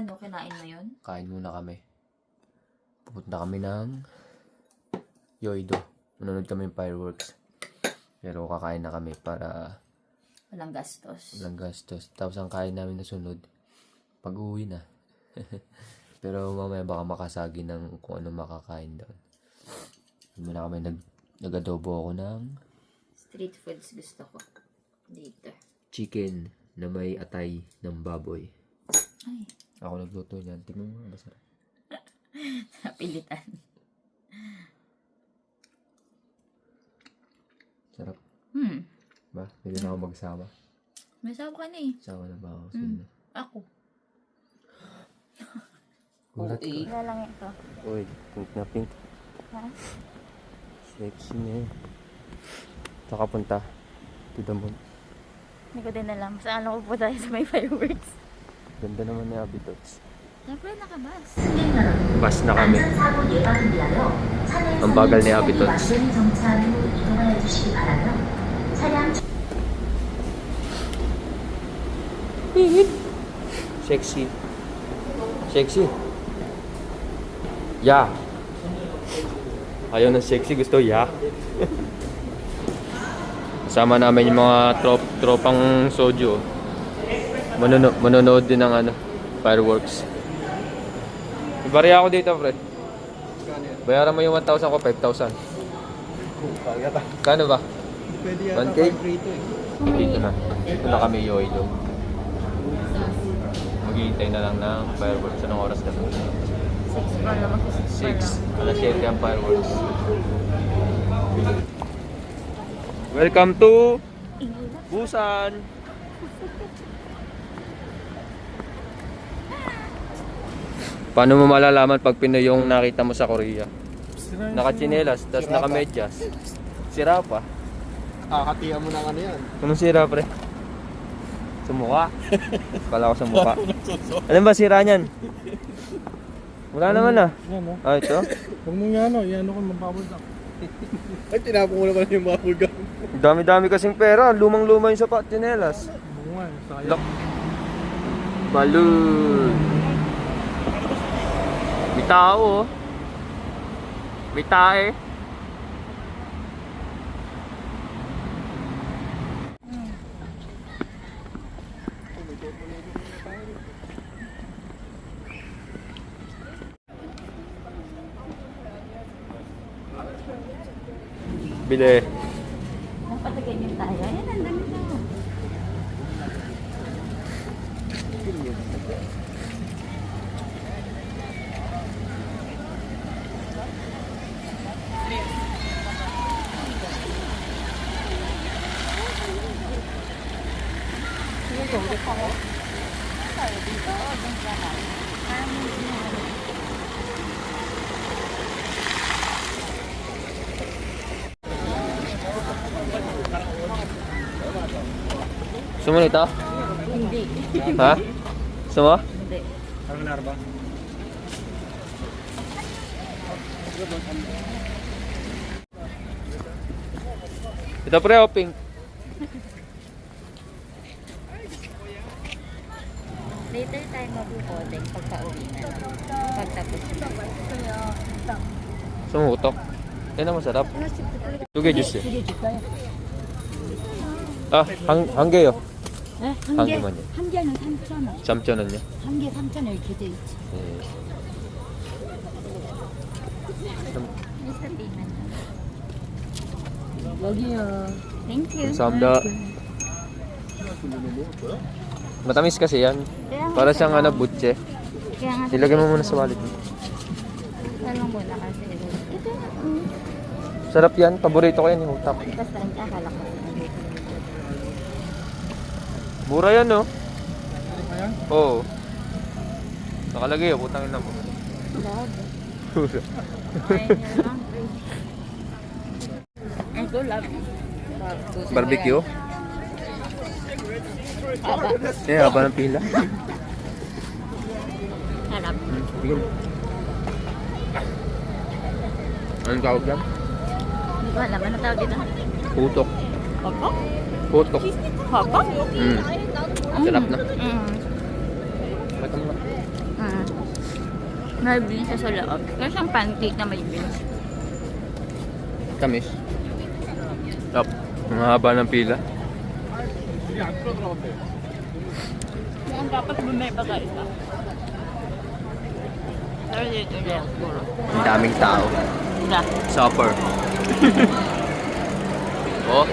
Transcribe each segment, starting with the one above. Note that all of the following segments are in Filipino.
Ano, kinain mo yun? Kain muna kami. Pupunta kami ng Yoido. Manunod kami ng fireworks. Pero kakain na kami para Walang gastos. walang gastos. Tapos ang kain namin na sunod, pag-uwi na. Pero mamaya baka makasagi ng kung ano makakain doon. Muna kami nag-adobo ako ng Street foods gusto ko. Dito. chicken na may atay ng baboy. Ay, Ako nagluto niyan. Tingnan mo, masarap. napilitan. Sarap. Ba? Pwede na ako magsama. May sawa ka na eh. Sama na ba ako? Sino? Ako. Gulat ka. Wala lang ito. Uy, pink na pink. Ha? Sexy niya. Saka punta to the moon. Hindi ko din alam. Saan ako po tayo sa may fireworks? Ganda naman ni Abitots. Siyempre nakabas. Bus na kami. Ang bagal ni Abitots. Sexy. Sexy. Ya. Ayaw ng sexy, gusto ya. Kasama namin yung mga tropang soju. Manonood din ng fireworks. Ibariya ako dito, pre. Bayaran mo yung 1,000 ko, 5,000. Kano ba? Pwede yata 1K? rito eh. Dito na. Dito na kami, Yoido. Maghihintay na lang ng fireworks. Anong oras na? 6 pa naman. 6. Alas 7 ang fireworks. Welcome to Busan! Paano mo malalaman pag Pinoy yung nakita mo sa Korea? Naka-chinelas, tapos naka-medyas. Sira pa. Kakatiyan mo ng ano yan. Anong sira, pre? Sa mukha? Kala ko sa mukha. Ano ba sira niyan? Wala naman ah. Yan o. Ah, ito? Huwag mo yan o. Yan o kung mababol ka. Ay, tinapon mo naman yung bubble gum. Dami-dami kasing pera. Lumang-luma yung sapat, chinelas. Oo nga, sayang. Look. Balloon. May tao oh. May tae. Bili. Napataganyan tayo. Ayan, ang dami na. Gusto mo nito? Hindi. Ha? Gusto mo? Hindi. Ang narba? Ito pre, oh, pink. Later tayo mag-recording pagka-uwi na. Pagtapos. Sumutok. Yan ang masarap. Duge juice eh. Ah, 한개요. 네, 한 개만요. 한 개는 3,000원. 3,000원요? 한 개 3,000원 이렇게 돼 있지. 네. Mr. Payment. 여기요. Thank you. 감사합니다. Matamis kasi yan. Kaya nga, Para siyang butche. Kaya nga. Ilagay mo muna sa wallet mo. Talong muna kasi. Ito na. Sarap yan. Paborito ko yan yung utak. Basta ang akala ko. Mura yan, no? Ayan? Oo. Nakalagay, putangin na mo. Love. Mura. Ito love. Barbecue? Aba. Eh, haba ng pila. Harap. Bigyan mo. Anong tawag yan? Hindi ko alam. Ano tawag dito? Putok. Papa? Putok. Papa? Sarap na. Mm. Ba't ang May beans siya sa loob. Kaya siyang pancake na may beans. Tamis. Top. Ang haba ng pila. Ang dapat bumay pa ka isa. Pero dito na yung puro. Ang daming tao. Nga. Supper. Oh.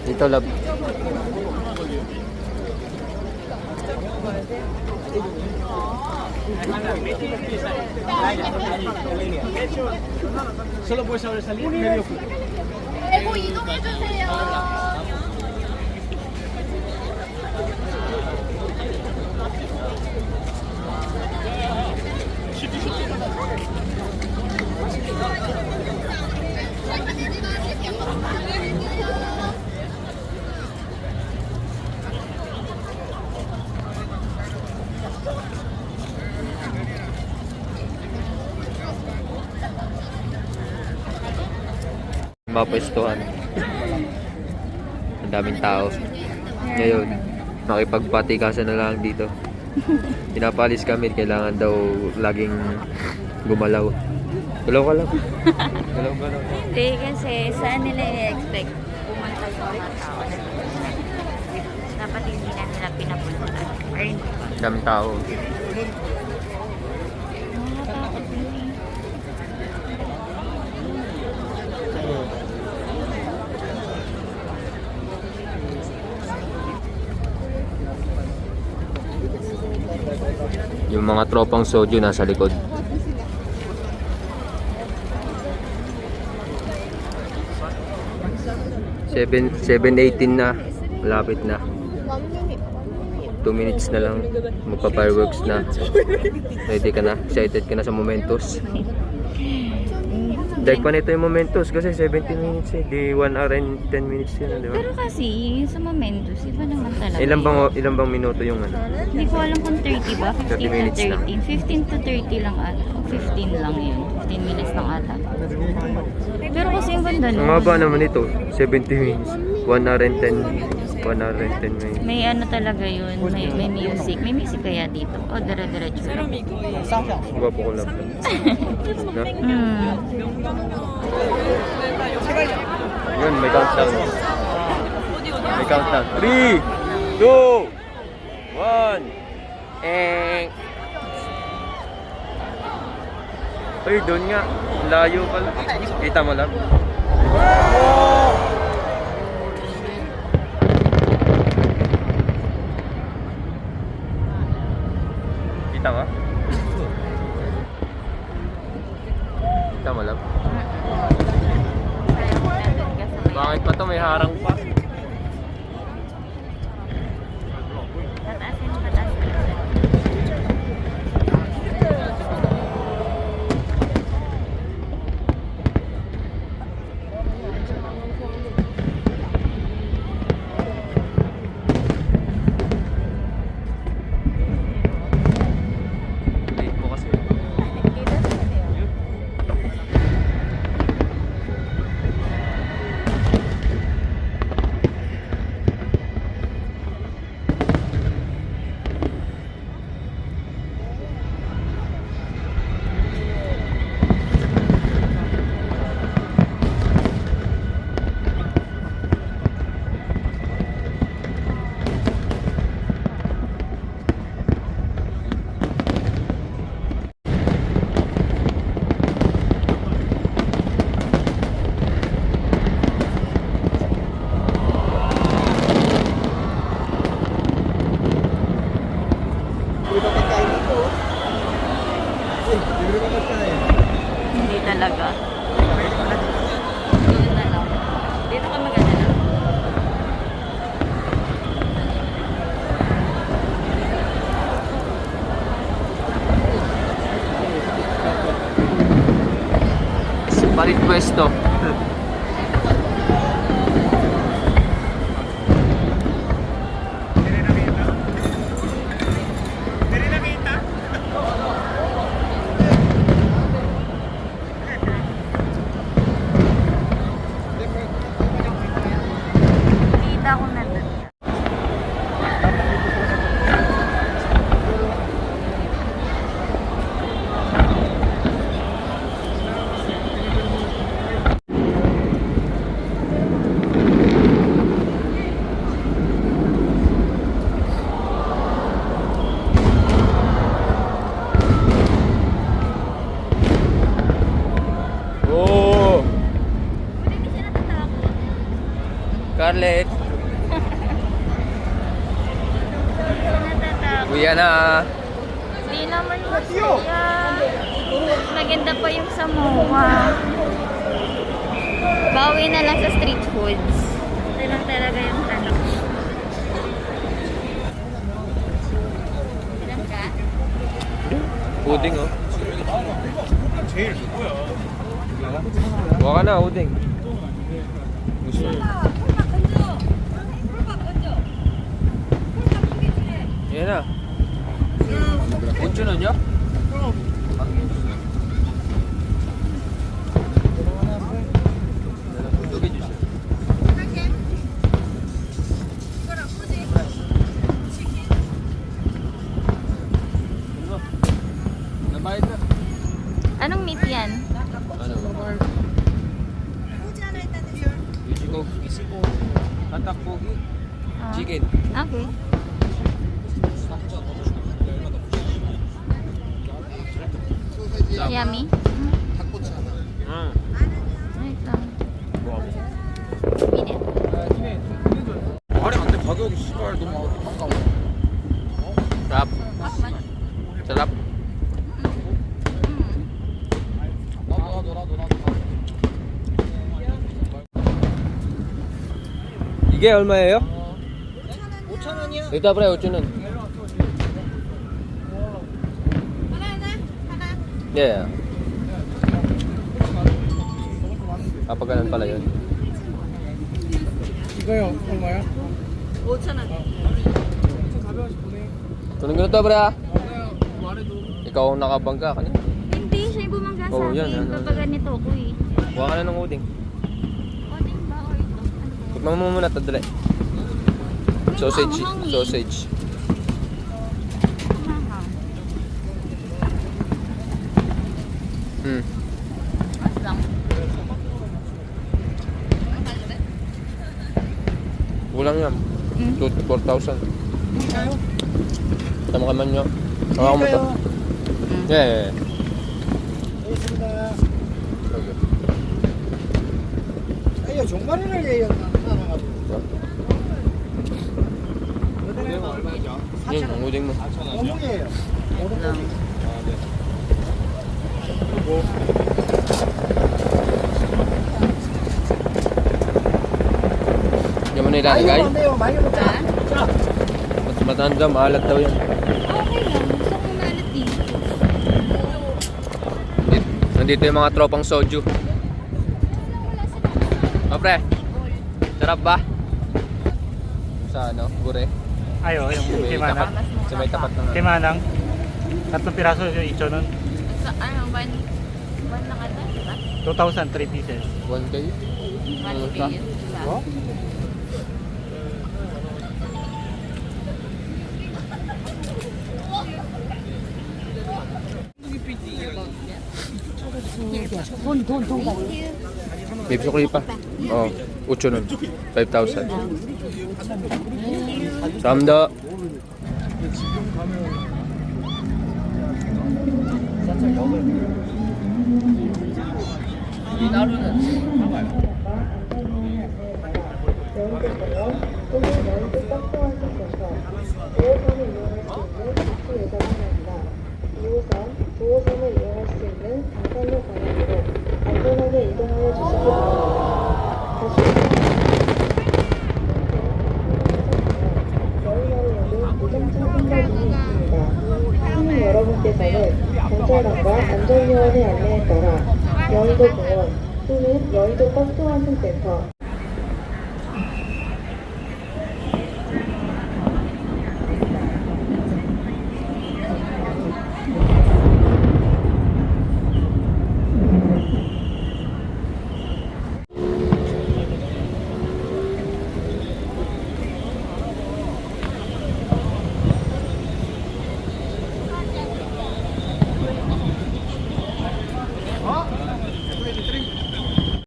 Dito lab. Solo puedes sobresalir medio foot. Mapwestuhan. Ang daming tao. Ngayon, makipagpatikasan na lang dito. Pinapalis kami, kailangan daw laging gumalaw. Galaw ka lang. Galaw. Hindi kasi saan nila i-expect pumunta sa mga tao na dapat hindi na nila pinapunta. Or hindi ba? Ang daming tao. Nakakatakot din eh. Yung mga tropang soju nasa likod. Seven 7:18 na. Malapit na. 2 minutes na lang. Magpa-fireworks na. Ready ka na? Excited ka na sa Momentos? Dahil pa nito yung Momentos kasi 17 minutes eh. Di 1 hour and 10 minutes yun, di ba? Pero kasi yung sa Momentos, iba naman talaga. Ilan bang minuto yung ano? Hindi ko alam kung 30 ba? 30 15 minutes to lang. 13. 15 to 30 lang ata. O 15 lang yun. 15 minutes lang ata. Pero kasi yung ganda Ang nun. haba naman ito. 70 minutes. 1 hour and 10 minutes. May ano talaga yun. May music. May music kaya dito. O, dire-diretso lang. Gwapo ko lang. No? Yun, may countdown. May countdown. 3, 2, 1. Ay, doon nga. Layo pala. Kita mo lang. Kita mo? Kita mo lang. Bakit pa to? May harang pa. Tataasin, pataasin. Late mo kasi. Hindi talaga. Dito na lang. Dito ka maganda lang. Palit pwesto. Kita ko nandun. Scarlett. Natatakot. Uwi na. Hindi naman masaya. Maganda pa yung Samoa. Bawi na lang sa street foods. Ito lang talaga yung tanong. Ilan ka? Uding oh. Huwag ka na, uding. Gusto mo. Yan na. 5,000원이요? 여기 주세요. Anong meat yan? 유지고기, 바닥고기, Ah. chicken. Okay. Yummy? Wait lang. Minute. 말이 안 돼. 가격이 씨발 너무 아까워. Sarap. Sarap. 나도. 이게 얼마예요? 5,000원이야? 이따 그래 5,000원. Yeah. Kapag ganun pala yun. 이거요. 얼마야? 5,000원. 1,400원씩 보내. Kunin ko na to, pre. 말해도. Ikaw ang nakabangga ka na. Hindi, siya yung bumangga sa Oh, yan, akin. yan, Kapag ganito ako eh. Kuha ka na ng uding. Konting ba or ito? Ano? Tikman mo muna ito, dali. Sausage. Sausage. Mahal. Mas lang. Kulang yan. 2 to 4,000. Kayo? Tama ka man nyo. Hawakan mo to. Yeah. 알겠습니다. Okay. 아유, 종말을 해요. 얼마죠? Ang uding mo. 4,000원이에요. 오른쪽이. 아, 네. Yan mo na ilalagay. 안 돼요. 많이 먹자. 자. Mas matanda, maalat daw yan. Okay lang. Gusto ko malit dito. Nandito yung mga tropang soju. O pre, sarap ba? Sa ano, gure? Ayo, yung Sa may Timanang. tapat, sa may tapat ng ano. Timanang. Tatlong piraso yung icho nun. Sa ano, one lang ata, diba? 2,000, 3 pieces. 1K? One Ano ka? piece. Diba? 어? May sukli pa. Oo, 8 nun. 5,000. Samda. 도어선을 이용할 수 있는 방탄용 방향으로 안전하게 이동하여 주시기 바랍니다. 여의도역은 무정차 승차 중에 있습니다. 시민 여러분께서는 경찰관과 안전요원의 안내에 따라 여의도공원 또는 여의도 버스완승센터